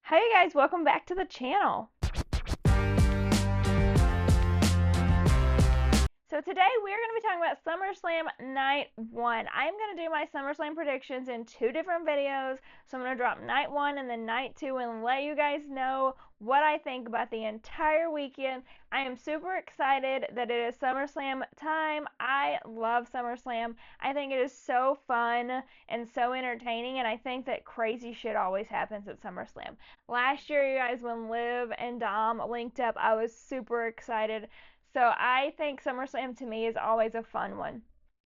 Hey guys, welcome back to the channel. So today we're going to be talking about SummerSlam Night 1. I'm going to do my SummerSlam predictions in two different videos. So I'm going to drop Night 1 and then Night 2 and let you guys know what I think about the entire weekend. I am super excited that it is SummerSlam time. I love SummerSlam. I think it is so fun and so entertaining, and I think that crazy shit always happens at SummerSlam. Last year, you guys, when Liv and Dom linked up, I was super excited. So I think SummerSlam to me is always a fun one.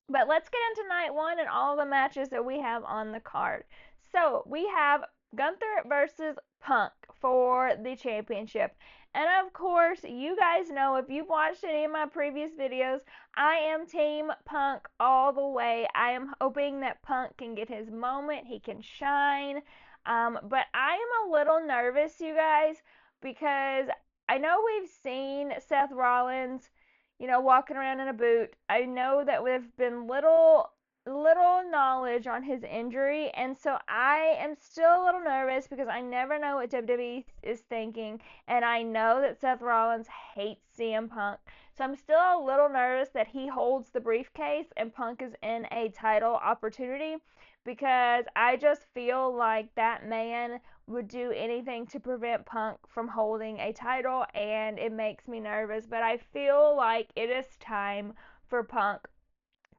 But let's get into night one and all the matches that we have on the card. So we have Gunther versus Punk for the championship. And of course, you guys know if you've watched any of my previous videos, I am Team Punk all the way. I am hoping that Punk can get his moment, he can shine. But I am a little nervous, you guys, because I know we've seen Seth Rollins, walking around in a boot. I know that we've been little knowledge on his injury, and so I am still a little nervous because I never know what WWE is thinking, and I know that Seth Rollins hates CM Punk. So I'm still a little nervous that he holds the briefcase and Punk is in a title opportunity because I just feel like that man would do anything to prevent Punk from holding a title, and it makes me nervous. But I feel like it is time for Punk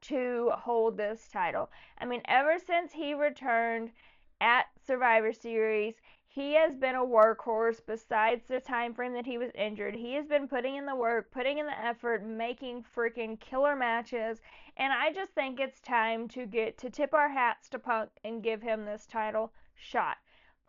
to hold this title. I mean, ever since he returned at Survivor Series, he has been a workhorse besides the time frame that he was injured. He has been putting in the work, putting in the effort, making freaking killer matches, and I just think it's time to tip our hats to Punk and give him this title shot.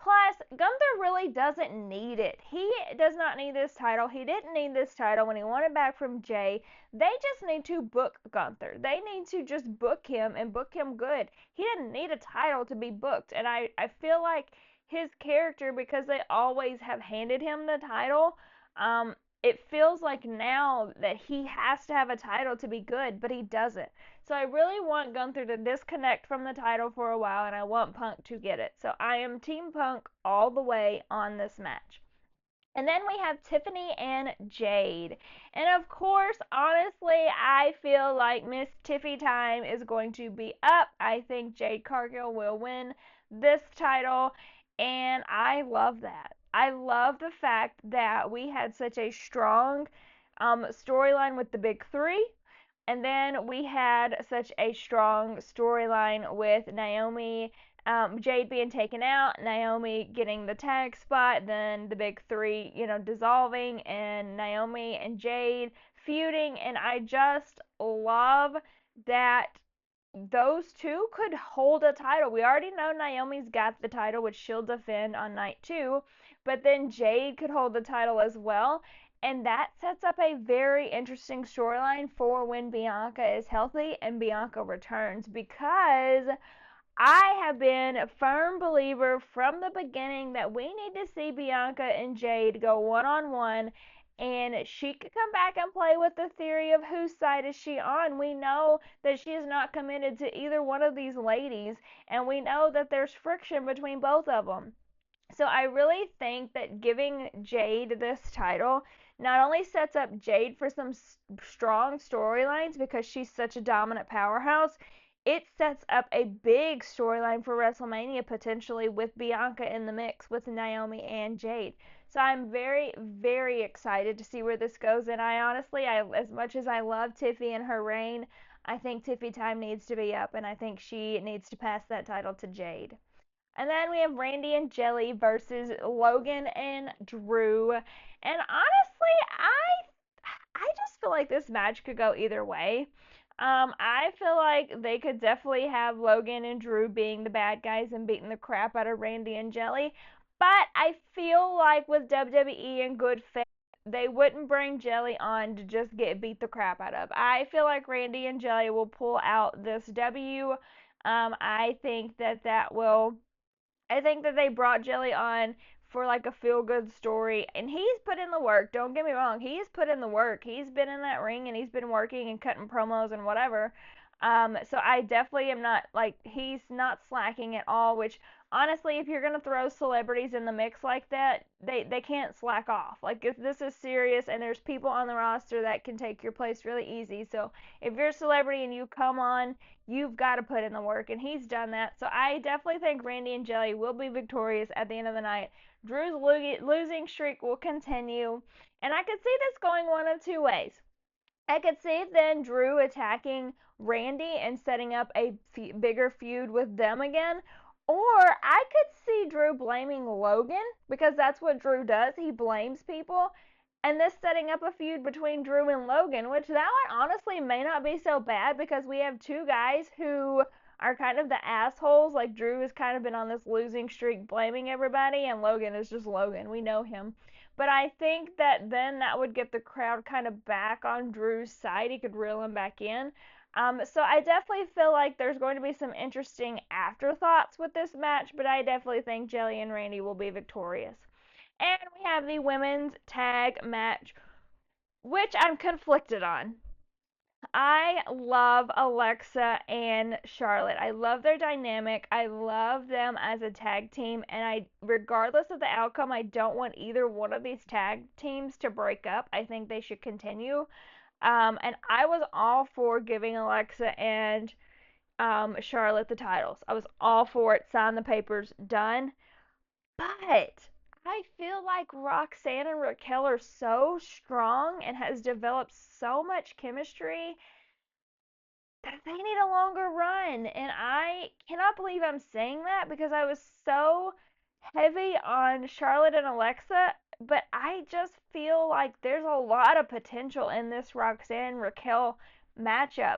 Plus, Gunther really doesn't need it. He does not need this title. He didn't need this title when he won it back from Jay. They just need to book Gunther. They need to just book him and book him good. He didn't need a title to be booked. And I feel like his character, because they always have handed him the title, it feels like now that he has to have a title to be good, but he doesn't. So I really want Gunther to disconnect from the title for a while, and I want Punk to get it. So I am Team Punk all the way on this match. And then we have Tiffany and Jade. And of course, honestly, I feel like Miss Tiffy time is going to be up. I think Jade Cargill will win this title, and I love that. I love the fact that we had such a strong storyline with the big three, and then we had such a strong storyline with Naomi, Jade being taken out, Naomi getting the tag spot, then the big three, dissolving, and Naomi and Jade feuding. And I just love that those two could hold a title. We already know Naomi's got the title, which she'll defend on night two, but then Jade could hold the title as well. And that sets up a very interesting storyline for when Bianca is healthy and Bianca returns, because I have been a firm believer from the beginning that we need to see Bianca and Jade go one on one, and she could come back and play with the theory of whose side is she on. We know that she is not committed to either one of these ladies, and we know that there's friction between both of them. So I really think that giving Jade this title not only sets up Jade for some strong storylines because she's such a dominant powerhouse, it sets up a big storyline for WrestleMania potentially with Bianca in the mix with Naomi and Jade. So I'm very, very excited to see where this goes. And I honestly, as much as I love Tiffy and her reign, I think Tiffy time needs to be up, and I think she needs to pass that title to Jade. And then we have Randy and Jelly versus Logan and Drew. And honestly, I just feel like this match could go either way. I feel like they could definitely have Logan and Drew being the bad guys and beating the crap out of Randy and Jelly. But I feel like with WWE and good faith, they wouldn't bring Jelly on to just get beat the crap out of. I feel like Randy and Jelly will pull out this W. I think that they brought Jelly on for like a feel good story, and he's put in the work. Don't get me wrong, he's put in the work. He's been in that ring and he's been working and cutting promos and whatever. So I definitely am not like, he's not slacking at all, which honestly, if you're gonna throw celebrities in the mix like that, they can't slack off. Like if this is serious and there's people on the roster that can take your place really easy. So if you're a celebrity and you come on, you've got to put in the work, and he's done that. So I definitely think Randy and Jelly will be victorious at the end of the night. Drew's losing streak will continue, and I could see this going one of two ways. I could see then Drew attacking Randy and setting up a bigger feud with them again. Or I could see Drew blaming Logan because that's what Drew does. He blames people. And this setting up a feud between Drew and Logan, which that one honestly may not be so bad because we have two guys who are kind of the assholes. Like Drew has kind of been on this losing streak blaming everybody, and Logan is just Logan. We know him. But I think that then that would get the crowd kind of back on Drew's side. He could reel him back in. So I definitely feel like there's going to be some interesting afterthoughts with this match, but I definitely think Jelly and Randy will be victorious. And we have the women's tag match, which I'm conflicted on. I love Alexa and Charlotte. I love their dynamic. I love them as a tag team, and regardless of the outcome, I don't want either one of these tag teams to break up. I think they should continue. And I was all for giving Alexa and Charlotte the titles. I was all for it. Sign the papers, done. But I feel like Roxanne and Raquel are so strong and has developed so much chemistry that they need a longer run. And I cannot believe I'm saying that because I was so heavy on Charlotte and Alexa, but I just feel like there's a lot of potential in this Roxanne Raquel matchup.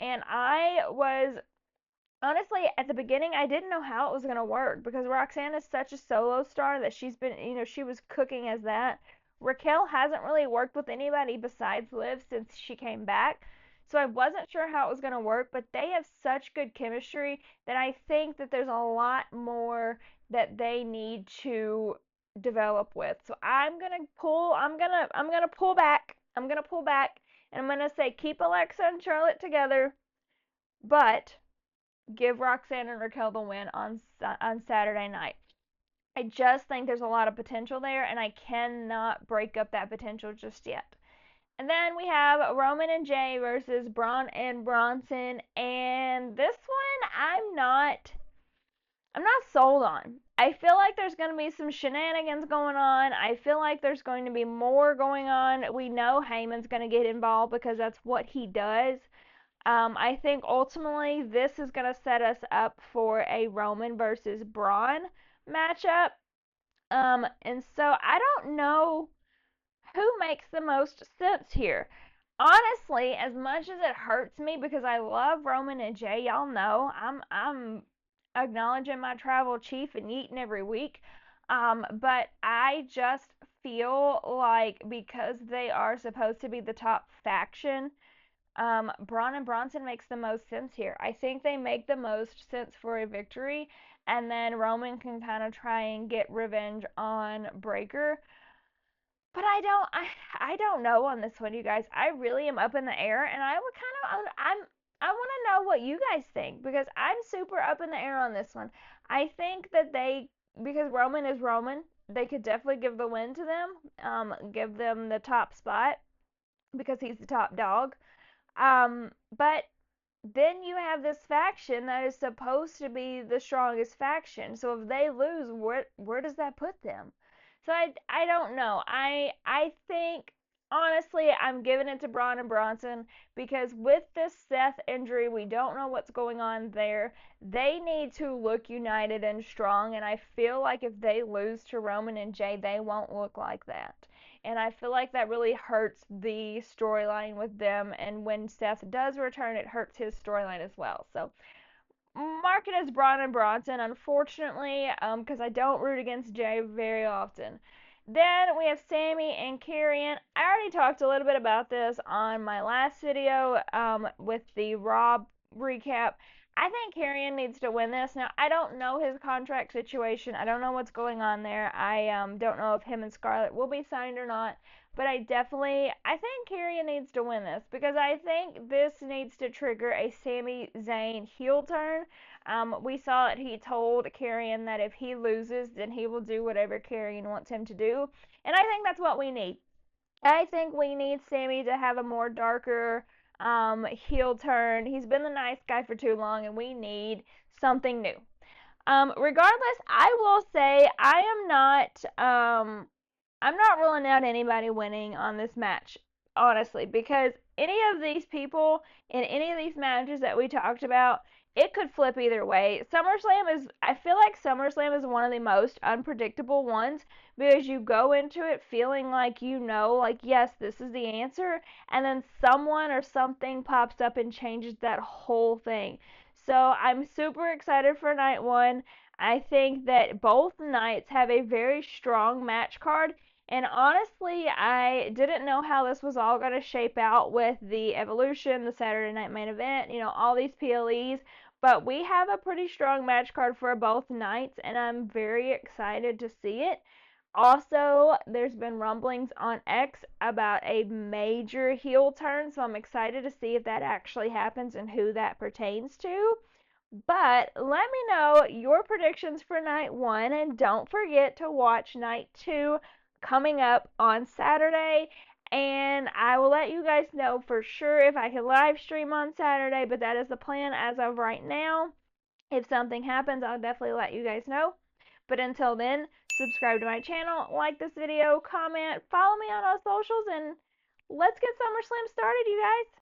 And I was honestly, at the beginning, I didn't know how it was going to work because Roxanne is such a solo star that she's been, she was cooking as that. Raquel hasn't really worked with anybody besides Liv since she came back. So I wasn't sure how it was going to work, but they have such good chemistry that I think that there's a lot more that they need to develop with. So I'm going to pull back. I'm going to pull back and I'm going to say keep Alexa and Charlotte together, but give Roxanne and Raquel the win on Saturday night. I just think there's a lot of potential there, and I cannot break up that potential just yet. And then we have Roman and Jay versus Braun and Bronson, and this one I'm not sold on. I feel like there's going to be some shenanigans going on. I feel like there's going to be more going on. We know Heyman's going to get involved because that's what he does. I think ultimately this is going to set us up for a Roman versus Braun matchup. And so I don't know who makes the most sense here. Honestly, as much as it hurts me because I love Roman and Jay, y'all know I'm acknowledging my travel chief and eating every week. But I just feel like because they are supposed to be the top faction, Braun and Bronson makes the most sense here. I think they make the most sense for a victory, and then Roman can kind of try and get revenge on Breaker. But I don't know on this one, you guys. I really am up in the air, and I would kind of I want to know what you guys think because I'm super up in the air on this one. I think that because Roman is Roman, they could definitely give the win to them, give them the top spot because he's the top dog. But then you have this faction that is supposed to be the strongest faction. So if they lose, where does that put them? So I don't know. I think honestly I'm giving it to Braun and Bronson because with this Seth injury, we don't know what's going on there. They need to look united and strong, and I feel like if they lose to Roman and Jay, they won't look like that. And I feel like that really hurts the storyline with them. And when Seth does return, it hurts his storyline as well. So mark it as Braun and Bronson, unfortunately, because I don't root against Jay very often. Then we have Sami and Karrion. I already talked a little bit about this on my last video with the Raw recap. I think Karrion needs to win this. Now, I don't know his contract situation. I don't know what's going on there. I don't know if him and Scarlett will be signed or not. But I think Karrion needs to win this because I think this needs to trigger a Sami Zayn heel turn. We saw that he told Karrion that if he loses, then he will do whatever Karrion wants him to do. And I think that's what we need. I think we need Sami to have a more darker heel turn. He's been the nice guy for too long, and we need something new. Regardless, I will say I'm not ruling out anybody winning on this match, honestly, because any of these people in any of these matches that we talked about, it could flip either way. I feel like SummerSlam is one of the most unpredictable ones because you go into it feeling like like, yes, this is the answer, and then someone or something pops up and changes that whole thing. So I'm super excited for night one. I think that both nights have a very strong match card. And honestly, I didn't know how this was all going to shape out with the Evolution, the Saturday Night Main Event, all these PLEs. But we have a pretty strong match card for both nights, and I'm very excited to see it. Also, there's been rumblings on X about a major heel turn, so I'm excited to see if that actually happens and who that pertains to. But let me know your predictions for night one, and don't forget to watch night two coming up on Saturday. And I will let you guys know for sure if I can live stream on Saturday, but that is the plan as of right now. If something happens, I'll definitely let you guys know. But until then, subscribe to my channel, like this video, comment, follow me on all socials, and let's get SummerSlam started, you guys.